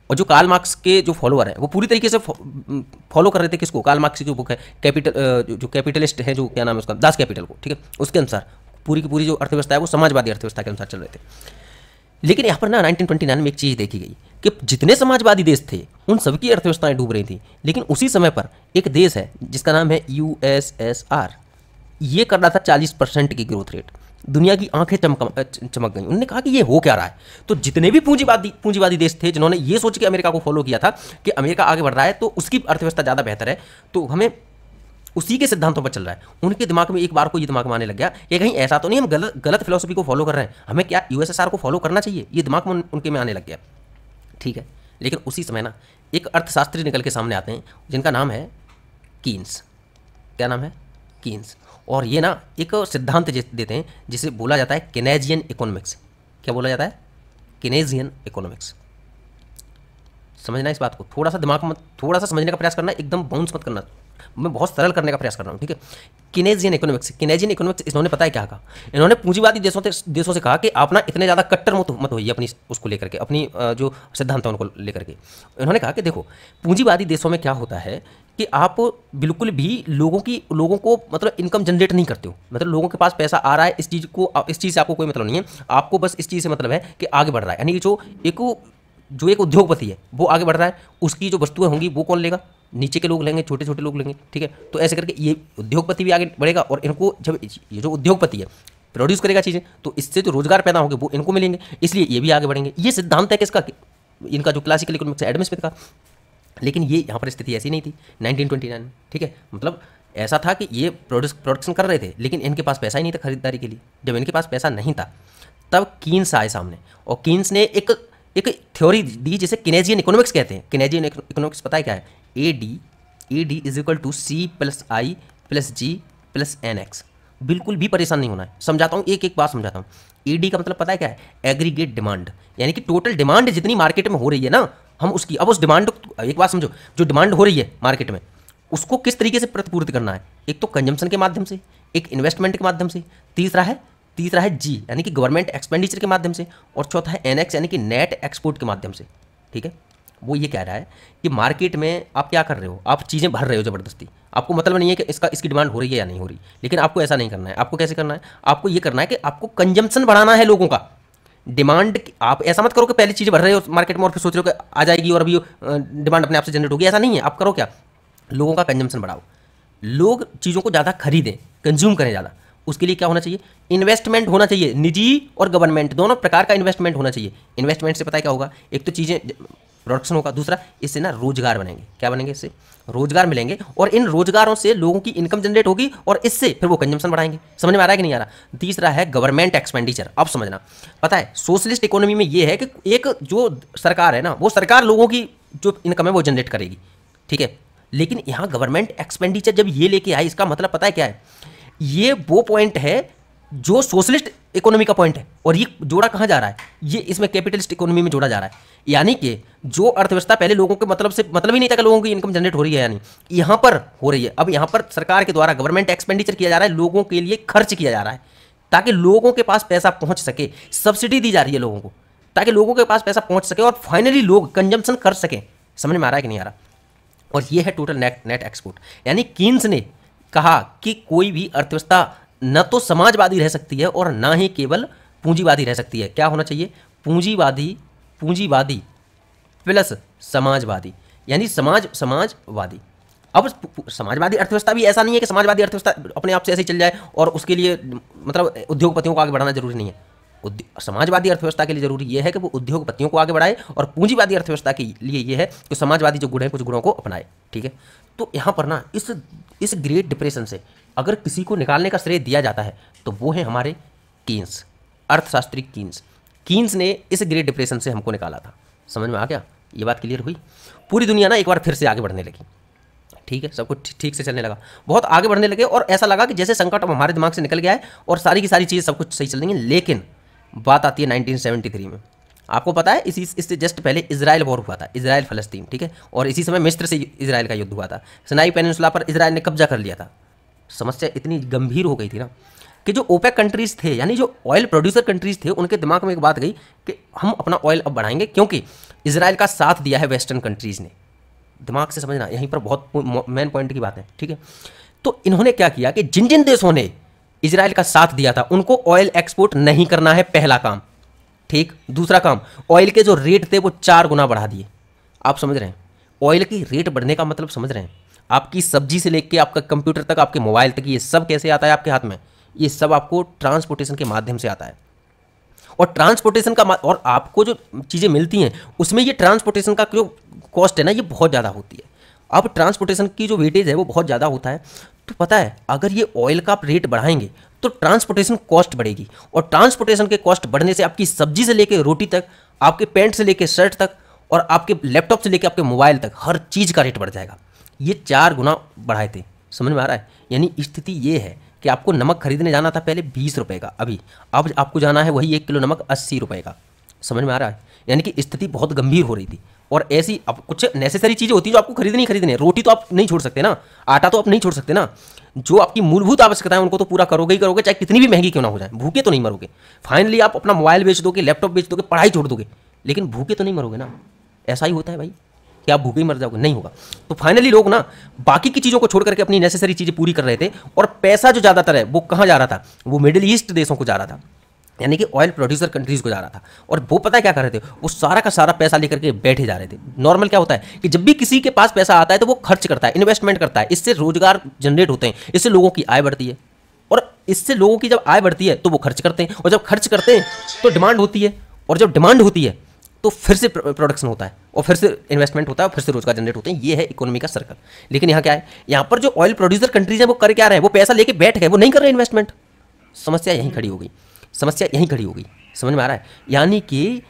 और जो कार्ल मार्क्स के जो फॉलोअर हैं वो पूरी तरीके से फॉलो कर रहे थे किसको, कार्ल मार्क्स की जो बुक है कैपिटल, जो कैपिटलिस्ट है, जो क्या नाम है उसका, दास कैपिटल को, ठीक है, उसके अनुसार पूरी की पूरी जो अर्थव्यवस्था है वो समाजवादी अर्थव्यवस्था के अनुसार चल रहे थे। लेकिन यहाँ पर ना 1929 में एक चीज़ देखी गई कि जितने समाजवादी देश थे उन सबकी अर्थव्यवस्थाएं डूब रही थी, लेकिन उसी समय पर एक देश है जिसका नाम है यूएसएसआर, ये कर रहा था 40% की ग्रोथ रेट। दुनिया की आंखें चमक गई, उन्होंने कहा कि ये हो क्या रहा है। तो जितने भी पूंजीवादी देश थे जिन्होंने ये सोच के अमेरिका को फॉलो किया था कि अमेरिका आगे बढ़ रहा है तो उसकी अर्थव्यवस्था ज़्यादा बेहतर है, तो हमें उसी के सिद्धांतों पर चल रहा है, उनके दिमाग में एक बार को ये दिमाग में आने लग गया कि कहीं ऐसा तो नहीं हम गलत फिलोसफी को फॉलो कर रहे हैं, हमें क्या यूएसएसआर को फॉलो करना चाहिए, ये दिमाग में उनके में आने लग गया, ठीक है। लेकिन उसी समय ना एक अर्थशास्त्री निकल के सामने आते हैं जिनका नाम है कीन्स। क्या नाम है, कीन्स। और ये ना एक सिद्धांत देते हैं जिसे बोला जाता है केनेजियन इकोनॉमिक्स। क्या बोला जाता है, केनेजियन इकोनॉमिक्स। समझना इस बात को, थोड़ा सा दिमाग में थोड़ा सा समझने का प्रयास करना, एकदम बाउंस मत करना, मैं बहुत सरल करने का प्रयास कर रहा हूँ, ठीक है। केनेजियन इकोनॉमिक्स इन्होंने पता है क्या कहा, इन्होंने पूंजीवादी देशों से कहा कि आप ना इतने ज़्यादा कट्टर मत होइए अपनी उसको लेकर के, अपनी जो सिद्धांत है उनको लेकर के। इन्होंने कहा कि देखो पूंजीवादी देशों में क्या होता है कि आप बिल्कुल भी लोगों को मतलब इनकम जनरेट नहीं करते हो, मतलब लोगों के पास पैसा आ रहा है, इस चीज़ से आपको कोई मतलब नहीं है, आपको बस इस चीज़ से मतलब है कि आगे बढ़ रहा है, यानी जो एक उद्योगपति है वो आगे बढ़ रहा है, उसकी जो वस्तुएं होंगी वो कौन लेगा, नीचे के लोग लेंगे, छोटे छोटे लोग लेंगे, ठीक है। तो ऐसे करके ये उद्योगपति भी आगे बढ़ेगा, और इनको जब ये जो उद्योगपति है प्रोड्यूस करेगा चीज़ें, तो इससे जो रोजगार पैदा होंगे वो इनको मिलेंगे, इसलिए ये भी आगे बढ़ेंगे। ये सिद्धांत है किसका, इनका जो क्लासिकल इकोनॉमिक्स है एडम स्मिथ का। लेकिन ये यहाँ पर स्थिति ऐसी नहीं थी 1929 में, ठीक है। मतलब ऐसा था कि ये प्रोडक्शन कर रहे थे, लेकिन इनके पास पैसा ही नहीं था खरीदारी के लिए। जब इनके पास पैसा नहीं था तब कीन्स आए सामने, और कीन्स ने एक थ्योरी दी जिसे केनेजियन इकोनॉमिक्स कहते हैं। केनेजियन इकोनॉमिक्स पता है क्या है, AD = C+I+G+NX। बिल्कुल भी परेशान नहीं होना है, समझाता हूँ, एक एक बात समझाता हूँ। AD का मतलब पता है क्या है, एग्रीगेट डिमांड, यानी कि टोटल डिमांड जितनी मार्केट में हो रही है ना, हम उसकी अब उस डिमांड, एक बात समझो, जो डिमांड हो रही है मार्केट में उसको किस तरीके से प्रतिपूर्ति करना है। एक तो कंजम्पशन के माध्यम से, एक इन्वेस्टमेंट के माध्यम से, तीसरा है G यानी कि गवर्नमेंट एक्सपेंडिचर के माध्यम से, और चौथा है NX यानी कि नेट एक्सपोर्ट के माध्यम से, ठीक है। वो ये कह रहा है कि मार्केट में आप क्या कर रहे हो, आप चीज़ें भर रहे हो ज़बरदस्ती, आपको मतलब नहीं है कि इसकी डिमांड हो रही है या नहीं हो रही, लेकिन आपको ऐसा नहीं करना है। आपको कैसे करना है, आपको ये करना है कि आपको कंजम्पशन बढ़ाना है लोगों का। डिमांड, आप ऐसा मत करो कि पहले चीज़ें भर रहे हो मार्केट में और फिर सोच रहे हो कि आ जाएगी और अभी डिमांड अपने आप से जनरेट होगी, ऐसा नहीं है। आप करो क्या, लोगों का कंजम्पशन बढ़ाओ, लोग चीज़ों को ज़्यादा खरीदें, कंज्यूम करें ज़्यादा। उसके लिए क्या होना चाहिए, इन्वेस्टमेंट होना चाहिए, निजी और गवर्नमेंट दोनों प्रकार का इन्वेस्टमेंट होना चाहिए। इन्वेस्टमेंट से पता है क्या होगा, एक तो चीज़ें प्रोडक्शन होगा, दूसरा इससे ना रोजगार बनेंगे। क्या बनेंगे, इससे रोजगार मिलेंगे, और इन रोजगारों से लोगों की इनकम जनरेट होगी, और इससे फिर वो कंजम्पशन बढ़ाएंगे। समझ में आ रहा है कि नहीं आ रहा। तीसरा है गवर्नमेंट एक्सपेंडिचर। अब समझना, पता है सोशलिस्ट इकोनॉमी में ये है कि एक जो सरकार है ना, वो सरकार लोगों की जो इनकम है वो जनरेट करेगी, ठीक है। लेकिन यहाँ गवर्नमेंट एक्सपेंडिचर जब ये लेके आई, इसका मतलब पता है क्या है, ये वो पॉइंट है जो सोशलिस्ट इकोनॉमी का पॉइंट है। और ये जोड़ा कहाँ जा रहा है, ये इसमें कैपिटलिस्ट इकोनॉमी में जोड़ा जा रहा है। यानी कि जो अर्थव्यवस्था पहले लोगों के मतलब ही नहीं था कि लोगों की इनकम जनरेट हो रही है, यानी यहाँ पर हो रही है। अब यहाँ पर सरकार के द्वारा गवर्नमेंट एक्सपेंडिचर किया जा रहा है, लोगों के लिए खर्च किया जा रहा है ताकि लोगों के पास पैसा पहुंच सके। सब्सिडी दी जा रही है लोगों को ताकि लोगों के पास पैसा पहुंच सके और फाइनली लोग कंजम्पशन कर सकें। समझ में आ रहा है कि नहीं आ रहा। और ये है टोटल नेट एक्सपोर्ट। यानी कीन्स ने कहा कि कोई भी अर्थव्यवस्था न तो समाजवादी रह सकती है और ना ही केवल पूंजीवादी रह सकती है। क्या होना चाहिए, पूंजीवादी प्लस समाजवादी, यानी समाजवादी। अब समाजवादी अर्थव्यवस्था भी ऐसा नहीं है कि समाजवादी अर्थव्यवस्था अपने आप से ऐसे ही चल जाए और उसके लिए मतलब उद्योगपतियों को आगे बढ़ाना जरूरी नहीं है। समाजवादी अर्थव्यवस्था के लिए जरूरी यह है कि वो उद्योगपतियों को आगे बढ़ाए, और पूंजीवादी अर्थव्यवस्था के लिए यह है कि समाजवादी जो गुण है कुछ गुणों को अपनाए। ठीक है, तो यहाँ पर ना इस ग्रेट डिप्रेशन से अगर किसी को निकालने का श्रेय दिया जाता है तो वो है हमारे कीन्स, अर्थशास्त्री कीन्स ने इस ग्रेट डिप्रेशन से हमको निकाला था। समझ में आ गया, ये बात क्लियर हुई। पूरी दुनिया ना एक बार फिर से आगे बढ़ने लगी। ठीक है, सब कुछ ठीक से चलने लगा, बहुत आगे बढ़ने लगे और ऐसा लगा कि जैसे संकट अब हमारे दिमाग से निकल गया है और सारी की सारी चीज़ें सब कुछ सही चल रही हैं। लेकिन बात आती है 1973 में। आपको पता है इससे जस्ट पहले इजराइल वॉर हुआ था, इजराइल फलस्तीन। ठीक है, और इसी समय मिस्र से इजराइल का युद्ध हुआ था। सिनाई पेनिनसुला पर इजराइल ने कब्जा कर लिया था। समस्या इतनी गंभीर हो गई थी ना कि जो ओपेक कंट्रीज़ थे, यानी जो ऑयल प्रोड्यूसर कंट्रीज़ थे, उनके दिमाग में एक बात गई कि हम अपना ऑयल अब बढ़ाएंगे क्योंकि इजराइल का साथ दिया है वेस्टर्न कंट्रीज़ ने। दिमाग से समझना, यहीं पर बहुत मेन पॉइंट की बात है। ठीक है, तो इन्होंने क्या किया कि जिन जिन देशों ने इजराइल का साथ दिया था उनको ऑयल एक्सपोर्ट नहीं करना है, पहला काम। ठीक, दूसरा काम, ऑयल के जो रेट थे वो 4 गुना बढ़ा दिए। आप समझ रहे हैं, ऑयल की रेट बढ़ने का मतलब समझ रहे हैं। आपकी सब्जी से लेके आपका कंप्यूटर तक, आपके मोबाइल तक, ये सब कैसे आता है आपके हाथ में, ये सब आपको ट्रांसपोर्टेशन के माध्यम से आता है। और ट्रांसपोर्टेशन का और आपको जो चीज़ें मिलती हैं उसमें ये ट्रांसपोर्टेशन का जो कॉस्ट है ना, ये बहुत ज़्यादा होती है। अब ट्रांसपोर्टेशन की जो वेटेज है वो बहुत ज़्यादा होता है। तो पता है, अगर ये ऑयल का आप रेट बढ़ाएंगे तो ट्रांसपोर्टेशन कॉस्ट बढ़ेगी, और ट्रांसपोर्टेशन के कॉस्ट बढ़ने से आपकी सब्जी से लेके रोटी तक, आपके पैंट से लेके शर्ट तक, और आपके लैपटॉप से लेके आपके मोबाइल तक, हर चीज़ का रेट बढ़ जाएगा। ये 4 गुना बढ़ाए थे। समझ में आ रहा है। यानी स्थिति ये है कि आपको नमक खरीदने जाना था पहले 20 रुपये का, अभी अब आपको जाना है वही 1 किलो नमक 80 रुपये का। समझ में आ रहा है। यानी कि स्थिति बहुत गंभीर हो रही थी। और ऐसी अब कुछ नेसेसरी चीज़ें होती हैं जो आपको खरीदनी है। रोटी तो आप नहीं छोड़ सकते ना, आटा तो आप नहीं छोड़ सकते ना। जो आपकी मूलभूत आवश्यकता है उनको तो पूरा करोगे ही करोगे, चाहे कितनी भी महंगी क्यों ना हो जाए। भूखे तो नहीं मरोगे। फाइनली आप अपना मोबाइल बेच दोगे, लैपटॉप बेच दोगे, पढ़ाई छोड़ दोगे, लेकिन भूखे तो नहीं मरोगे ना। ऐसा ही होता है भाई कि आप भूखे ही मर जाओगे, नहीं होगा। तो फाइनली लोग ना बाकी की चीज़ों को छोड़ करके अपनी नेसेसरी चीज़ें पूरी कर रहे थे, और पैसा जो ज़्यादातर है वो कहाँ जा रहा था, वो मिडिल ईस्ट देशों को जा रहा था, यानी कि ऑयल प्रोड्यूसर कंट्रीज को जा रहा था। और वो पता है क्या कर रहे थे, वो सारा का सारा पैसा लेकर के बैठे जा रहे थे। नॉर्मल क्या होता है कि जब भी किसी के पास पैसा आता है तो वो खर्च करता है, इन्वेस्टमेंट करता है, इससे रोजगार जनरेट होते हैं, इससे लोगों की आय बढ़ती है, और इससे लोगों की जब आय बढ़ती है तो वो खर्च करते हैं, और जब खर्च करते हैं तो डिमांड होती है, और जब डिमांड होती है तो फिर से प्रोडक्शन होता है, और फिर से इन्वेस्टमेंट होता है, और फिर से रोजगार जनरेट होते हैं। ये है इकोनॉमी का सर्कल। लेकिन यहाँ क्या है, यहाँ पर जो ऑयल प्रोड्यूसर कंट्रीज है वो कर क्या रहे हैं, वो पैसा लेके बैठ गए, वो नहीं कर रहे इन्वेस्टमेंट। समस्या यहीं खड़ी हो गई, समस्या यहीं खड़ी हो गई। समझ में आ रहा है। यानी कि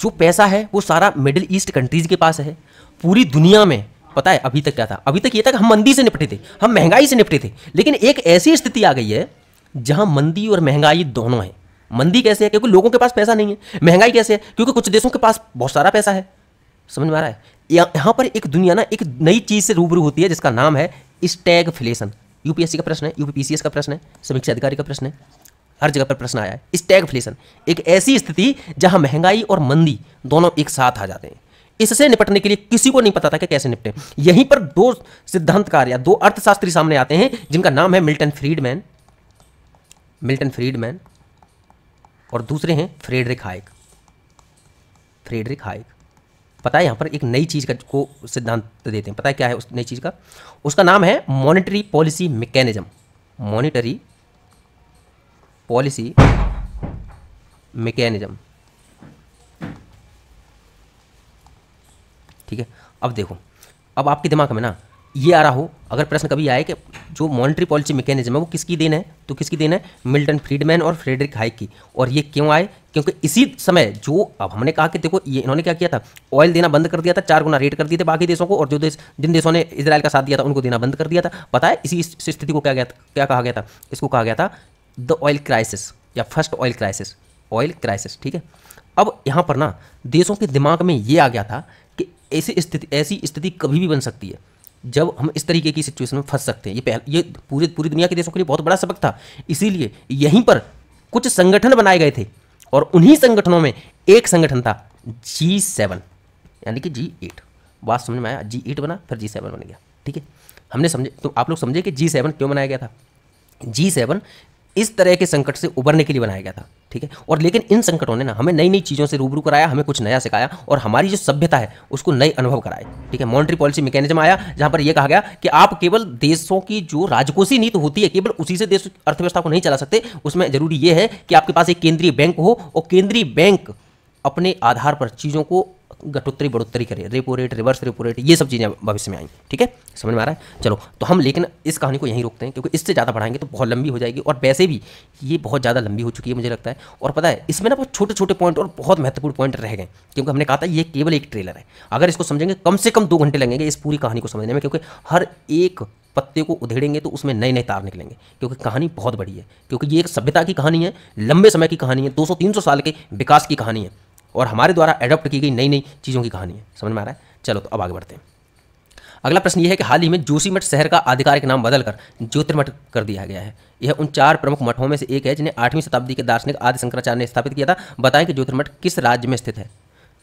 जो पैसा है वो सारा मिडिल ईस्ट कंट्रीज के पास है। पूरी दुनिया में पता है अभी तक क्या था, अभी तक ये था कि हम मंदी से निपटे थे, हम महंगाई से निपटे थे। लेकिन एक ऐसी स्थिति आ गई है जहां मंदी और महंगाई दोनों है। मंदी कैसे है, क्योंकि लोगों के पास पैसा नहीं है। महंगाई कैसे है, क्योंकि कुछ देशों के पास बहुत सारा पैसा है। समझ में आ रहा है। यहाँ पर एक दुनिया ना एक नई चीज से रूबरू होती है जिसका नाम है स्टैगफ्लेशन। यूपीएससी का प्रश्न है, यूपीपीसीएस का प्रश्न है, समीक्षा अधिकारी का प्रश्न है, हर जगह पर प्रश्न आया है। स्टैगफ्लेशन एक ऐसी स्थिति जहां महंगाई और मंदी दोनों एक साथ आ जाते हैं। इससे निपटने के लिए किसी को नहीं पता था कि कैसे निपटे। यहीं पर 2 सिद्धांतकार या 2 अर्थशास्त्री सामने आते हैं जिनका नाम है मिल्टन फ्रीडमैन और दूसरे हैं फ्रेडरिक हाइक। पता है यहां पर एक नई चीज को सिद्धांत देते हैं। पता है क्या है उस नई चीज का, उसका नाम है monetary policy mechanism. Monetary policy mechanism. ठीक है, अब देखो, अब आपके दिमाग में ना ये आ रहा हो, अगर प्रश्न कभी आए कि जो मॉनेटरी पॉलिसी मैकेनिज्म है वो किसकी देन है, तो किसकी देन है, मिल्टन फ्रीडमैन और फ्रेडरिक हाइक की। और ये क्यों आए, क्योंकि इसी समय जो अब हमने कहा कि देखो ये इन्होंने क्या किया था, ऑयल देना बंद कर दिया था, 4 गुना रेट कर दिए थे बाकी देशों को, और जो देश जिन देशों ने इजराइल का साथ दिया था उनको देना बंद कर दिया था। पता है इसी स्थिति को क्या कहा गया था, इसको कहा गया था द ऑयल क्राइसिस। या फर्स्ट ऑयल क्राइसिस, ठीक है। अब यहाँ पर ना देशों के दिमाग में ये आ गया था कि ऐसी स्थिति कभी भी बन सकती है जब हम इस तरीके की सिचुएशन में फंस सकते हैं। ये पूरी दुनिया के देशों के लिए बहुत बड़ा सबक था। इसीलिए यहीं पर कुछ संगठन बनाए गए थे और उन्हीं संगठनों में एक संगठन था G7 यानी कि G8। बात समझ में आया? G8 बना फिर G7 बन गया, ठीक है। हमने समझे, तो आप लोग समझे कि G7 क्यों बनाया गया था। G7 इस तरह के संकट से उबरने के लिए बनाया गया था, ठीक है। और लेकिन इन संकटों ने ना हमें नई नई चीज़ों से रूबरू कराया, हमें कुछ नया सिखाया और हमारी जो सभ्यता है उसको नए अनुभव कराए, ठीक है। मॉनेटरी पॉलिसी मैकेनिज्म आया जहां पर यह कहा गया कि आप केवल देशों की जो राजकोषीय नीति होती है केवल उसी से देश अर्थव्यवस्था को नहीं चला सकते। उसमें जरूरी यह है कि आपके पास एक केंद्रीय बैंक हो और केंद्रीय बैंक अपने आधार पर चीज़ों को घटोत्तरी बढ़ोत्तरी करे, repo rate, reverse repo rate, ये सब चीज़ें भविष्य में आई, ठीक है। समझ में आ रहा है? चलो, तो हम लेकिन इस कहानी को यहीं रोकते हैं क्योंकि इससे ज़्यादा बढ़ाएंगे तो बहुत लंबी हो जाएगी और वैसे भी ये बहुत ज़्यादा लंबी हो चुकी है मुझे लगता है। और पता है इसमें ना बहुत छोटे छोटे पॉइंट और बहुत महत्वपूर्ण पॉइंट रह गए क्योंकि हमने कहा था ये केवल एक ट्रेलर है। अगर इसको समझेंगे कम से कम 2 घंटे लगेंगे इस पूरी कहानी को समझने में, क्योंकि हर एक पत्ते को उधेड़ेंगे तो उसमें नए नए तार निकलेंगे, क्योंकि कहानी बहुत बड़ी है, क्योंकि ये एक सभ्यता की कहानी है, लंबे समय की कहानी है, 200-300 साल के विकास की कहानी है और हमारे द्वारा एडॉप्ट की गई नई नई चीज़ों की कहानी है। समझ में आ रहा है? चलो, तो अब आगे बढ़ते हैं। अगला प्रश्न यह है कि हाल ही में जोशीमठ शहर का आधिकारिक नाम बदलकर ज्योतिर्मठ कर दिया गया है। यह उन 4 प्रमुख मठों में से एक है जिन्हें 8वीं शताब्दी के दार्शनिक आदि शंकराचार्य ने स्थापित किया था। बताएं कि ज्योतिर्मठ किस राज्य में स्थित है।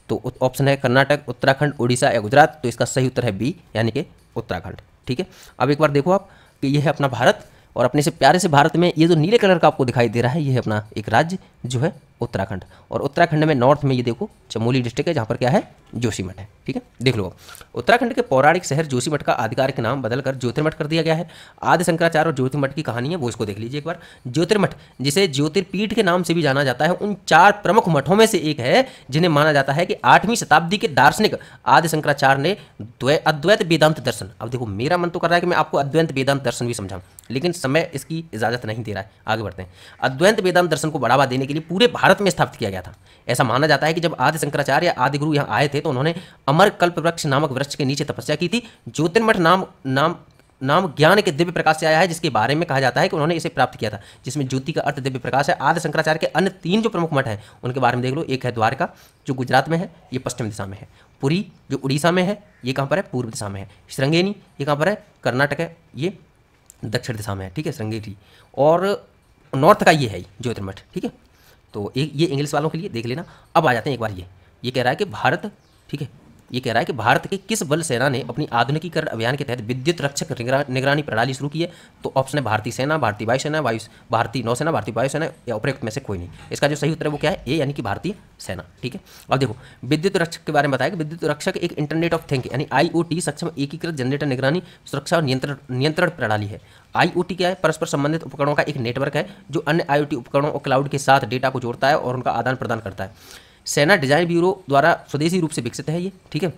तो ऑप्शन है कर्नाटक, उत्तराखंड, उड़ीसा या गुजरात। तो इसका सही उत्तर है बी यानी कि उत्तराखंड, ठीक है। अब एक बार देखो आप कि यह है अपना भारत और अपने से प्यारे से भारत में ये जो नीले कलर का आपको दिखाई दे रहा है ये है अपना एक राज्य जो है उत्तराखंड। और उत्तराखंड में नॉर्थ में ये देखो चमोली डिस्ट्रिक्ट है जहाँ पर क्या है जोशीमठ है, ठीक है। देख लो, उत्तराखंड के पौराणिक शहर जोशीमठ का आधिकारिक नाम बदलकर ज्योतिर्मठ कर दिया गया है। आदि शंकराचार्य और ज्योतिर्मठ की कहानी है वो इसको देख लीजिए एक बार। ज्योतिर्मठ जिसे ज्योतिर्पीठ के नाम से भी जाना जाता है उन 4 प्रमुख मठों में से एक है जिन्हें माना जाता है कि 8वीं शताब्दी के दार्शनिक आदि शंकराचार्य ने अद्वैत वेदांत दर्शन। अब देखो मेरा मन तो कर रहा है कि मैं आपको अद्वैत वेदांत दर्शन भी समझाऊं, लेकिन समय इसकी इजाजत नहीं दे रहा है। आगे बढ़ते हैं। अद्वैत वेदांत दर्शन को बढ़ावा देने के लिए पूरे भारत में स्थापित किया गया था। ऐसा माना जाता है कि जब आदि शंकराचार्य या आदि गुरु यहाँ आए थे तो उन्होंने अमर कल्प वृक्ष नामक वृक्ष के नीचे तपस्या की थी। ज्योतिर्मठ नाम ज्ञान के दिव्य प्रकाश से आया है, जिसके बारे में कहा जाता है कि उन्होंने इसे प्राप्त किया था, जिसमें ज्योति का अर्थ दिव्य प्रकाश है। आदि शंकराचार्य के अन्य 3 जो प्रमुख मठ हैं उनके बारे में देख लो। एक है द्वारका जो गुजरात में है, ये पश्चिम दिशा में है। पुरी जो उड़ीसा में है, ये कहाँ पर है? पूर्व दिशा में है। श्रृंगेरी ये कहाँ पर है? कर्नाटक है, ये दक्षिण दिशा में है, ठीक है, श्रृंगेरी। और नॉर्थ का ये है ज्योतिर्मठ, ठीक है। तो ये इंग्लिश वालों के लिए देख लेना। अब आ जाते हैं एक बार ये कह रहा है कि भारत, ठीक है, ये कह रहा है कि भारत के किस बल सेना ने अपनी आधुनिकीकरण अभियान के तहत विद्युत रक्षक निगरानी प्रणाली शुरू की है। तो ऑप्शन है भारतीय सेना, भारतीय वायुसेना, भारतीय नौसेना, भारतीय वायुसेना या उपरोक्त में से कोई नहीं। इसका जो सही उत्तर है वो क्या है? ए यानी कि भारतीय सेना, ठीक है। अब देखो विद्युत रक्षक के बारे में बताया कि विद्युत रक्षक एक इंटरनेट ऑफ थिंग यानी IoT सक्षम एकीकृत जनरेटर निगरानी सुरक्षा और नियंत्रण प्रणाली है। IoT क्या है? परस्पर संबंधित उपकरणों का एक नेटवर्क है जो अन्य IoT उपकरणों और क्लाउड के साथ डेटा को जोड़ता है और उनका आदान प्रदान करता है। सेना डिजाइन ब्यूरो द्वारा स्वदेशी रूप से विकसित है ये, ठीक है,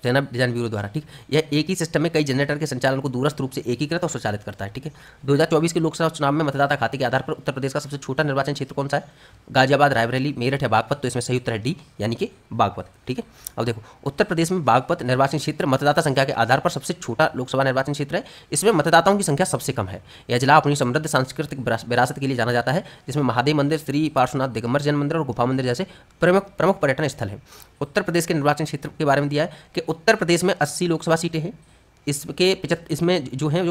सेना डिजाइन ब्यूरो द्वारा, ठीक। यह एक ही सिस्टम में कई जनरेटर के संचालन को दूरस्थ रूप से एकीकृत और स्वचालित करता है, ठीक है। 2024 के लोकसभा चुनाव में मतदाता खाते के आधार पर उत्तर प्रदेश का सबसे छोटा निर्वाचन क्षेत्र कौन सा है? गाजियाबाद, रायबरेली, मेरठ या बागपत। तो इसमें सही उत्तर है डी यानी कि बागपत, ठीक है। अब देखो उत्तर प्रदेश में बागपत निर्वाचन क्षेत्र मतदाता संख्या के आधार पर सबसे छोटा लोकसभा निर्वाचन क्षेत्र है। इसमें मतदाताओं की संख्या सबसे कम है। यह जिला अपनी समृद्ध सांस्कृतिक विरासत के लिए जाना जाता है, जिसमें महादेव मंदिर, श्री पार्श्वनाथ दिगंबर जैन मंदिर और गुफा मंदिर जैसे प्रमुख पर्यटन स्थल हैं। उत्तर प्रदेश के निर्वाचन क्षेत्र के बारे में दिया है कि उत्तर प्रदेश में 80 लोकसभा सीटें हैं। इसमें जो हैं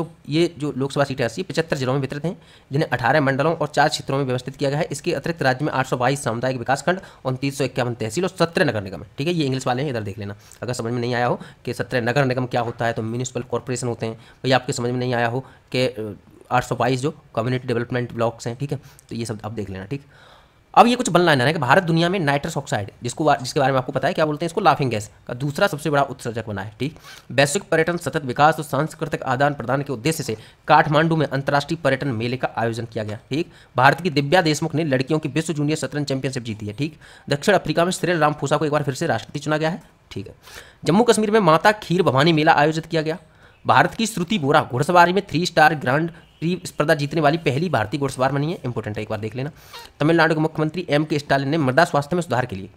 जो लोकसभा सीटें 80 75 जिलों में वितरित हैं, जिन्हें 18 मंडलों और 4 क्षेत्रों में व्यवस्थित किया गया है। इसके अतिरिक्त राज्य में 822 सामुदायिक विकास खंड और 351 तहसील और 17 नगर निगम है, ठीक है। ये इंग्लिश वाले हैं, इधर देख लेना अगर समझ में नहीं आया हो कि 17 नगर निगम क्या होता है। तो म्यूनिसिपल कॉर्पोरेशन होते हैं। भैया आपके समझ में नहीं आया हो कि 822 जो कम्युनिटी डेवलपमेंट ब्लॉक्स हैं, ठीक है। तो ये सब आप देख लेना, ठीक। अब ये कुछ वन लाइनर है कि भारत दुनिया में नाइट्रस ऑक्साइड जिसके बारे में आपको पता है क्या बोलते हैं इसको, लाफिंग गैस का दूसरा सबसे बड़ा उत्सर्जक बना है, ठीक। वैश्विक पर्यटन, सतत विकास और सांस्कृतिक आदान प्रदान के उद्देश्य से काठमांडू में अंतर्राष्ट्रीय पर्यटन मेले का आयोजन किया गया, ठीक। भारत की दिव्या देशमुख ने लड़कियों की विश्व जूनियर शतरंज चैंपियनशिप जीती है, ठीक। दक्षिण अफ्रीका में सिरिल रामफोसा को एक बार फिर से राष्ट्रपति चुना गया है, ठीक है। जम्मू कश्मीर में माता खीर भवानी मेला आयोजित किया गया। भारत की श्रुति बोरा घुड़सवारी में 3 स्टार ग्रांड प्री स्पर्धा जीतने वाली पहली भारतीय घुड़सवार बनी है, इंपॉर्टेंट है, एक बार देख लेना। तमिलनाडु के मुख्यमंत्री M.K. स्टालिन ने मृदा स्वास्थ्य में सुधार के लिए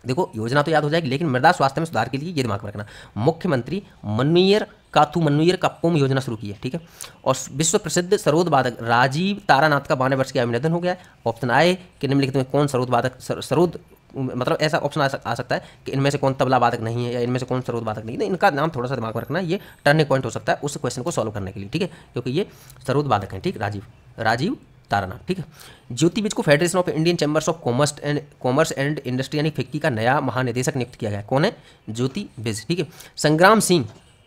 देखो योजना तो याद हो जाएगी, लेकिन मृदा स्वास्थ्य में सुधार के लिए ये दिमाग में रखना, मुख्यमंत्री मन्नुयिर काथुमन्नुयिर कप्पुम योजना शुरू की है, ठीक है। और विश्व प्रसिद्ध सरोद वादक राजीव तारानाथ का 92 वर्ष की आयु में निधन हो गया है। ऑप्शन आए कि निम्नलिखित में कौन सरोद वादक सरोद मतलब ऐसा ऑप्शन आ सकता है कि इनमें से कौन तबला वादक नहीं है या इनमें से कौन सरोद वादक नहीं है, इनका नाम थोड़ा सा दिमाग में रखना, ये टर्निंग पॉइंट हो सकता है उस क्वेश्चन को सॉल्व करने के लिए, ठीक है, क्योंकि ये सरोद वादक हैं, ठीक, राजीव तारानाथ, ठीक है। ज्योति बिज को federation of Indian chambers of commerce and industry यानी फिक्की का नया महानिदेशक नियुक्त किया गया है। कौन है? ज्योति बिज, ठीक है। संग्राम सिंह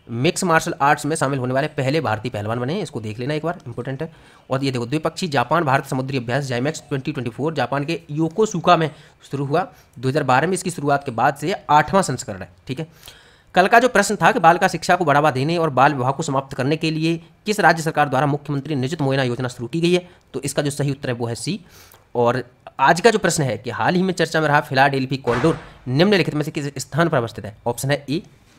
मिक्स मार्शल आर्ट्स में शामिल होने वाले पहले भारतीय पहलवान बने हैं, इसको देख लेना एक बार, इंपॉर्टेंट है। और ये देखो द्विपक्षीय जापान भारत समुद्री अभ्यास जाइमैक्स 2024 जापान के योकोसुका में शुरू हुआ 2012 में, इसकी शुरुआत के बाद से 8वां संस्करण है, ठीक है। कल का जो प्रश्न था कि बाल का शिक्षा को बढ़ावा देने और बाल विवाह को समाप्त करने के लिए किस राज्य सरकार द्वारा मुख्यमंत्री नियुक्त मोयना योजना शुरू की गई है, तो इसका जो सही उत्तर है वो है सी। और आज का जो प्रश्न है कि हाल ही में चर्चा में रहा फिलाडेल्फी कॉरिडोर निम्नलिखित में से किस स्थान पर अवस्थित है,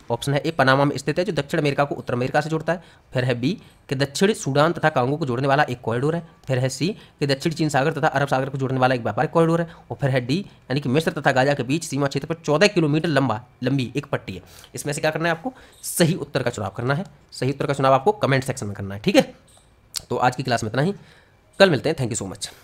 ऑप्शन है ए पनामा में स्थित है जो दक्षिण अमेरिका को उत्तर अमेरिका से जोड़ता है, फिर है बी कि दक्षिण सूडान तथा कांगो को जोड़ने वाला एक कॉरिडोर है, फिर है सी कि दक्षिण चीन सागर तथा अरब सागर को जोड़ने वाला एक व्यापारिक कॉरिडोर है, और फिर है डी यानी कि मिस्र तथा गाजा के बीच सीमा क्षेत्र पर 14 किलोमीटर लंबी एक पट्टी है। इसमें से क्या करना है आपको? सही उत्तर का चुनाव करना है। सही उत्तर का चुनाव आपको कमेंट सेक्शन में करना है, ठीक है। तो आज की क्लास में इतना ही, कल मिलते हैं। Thank you so much.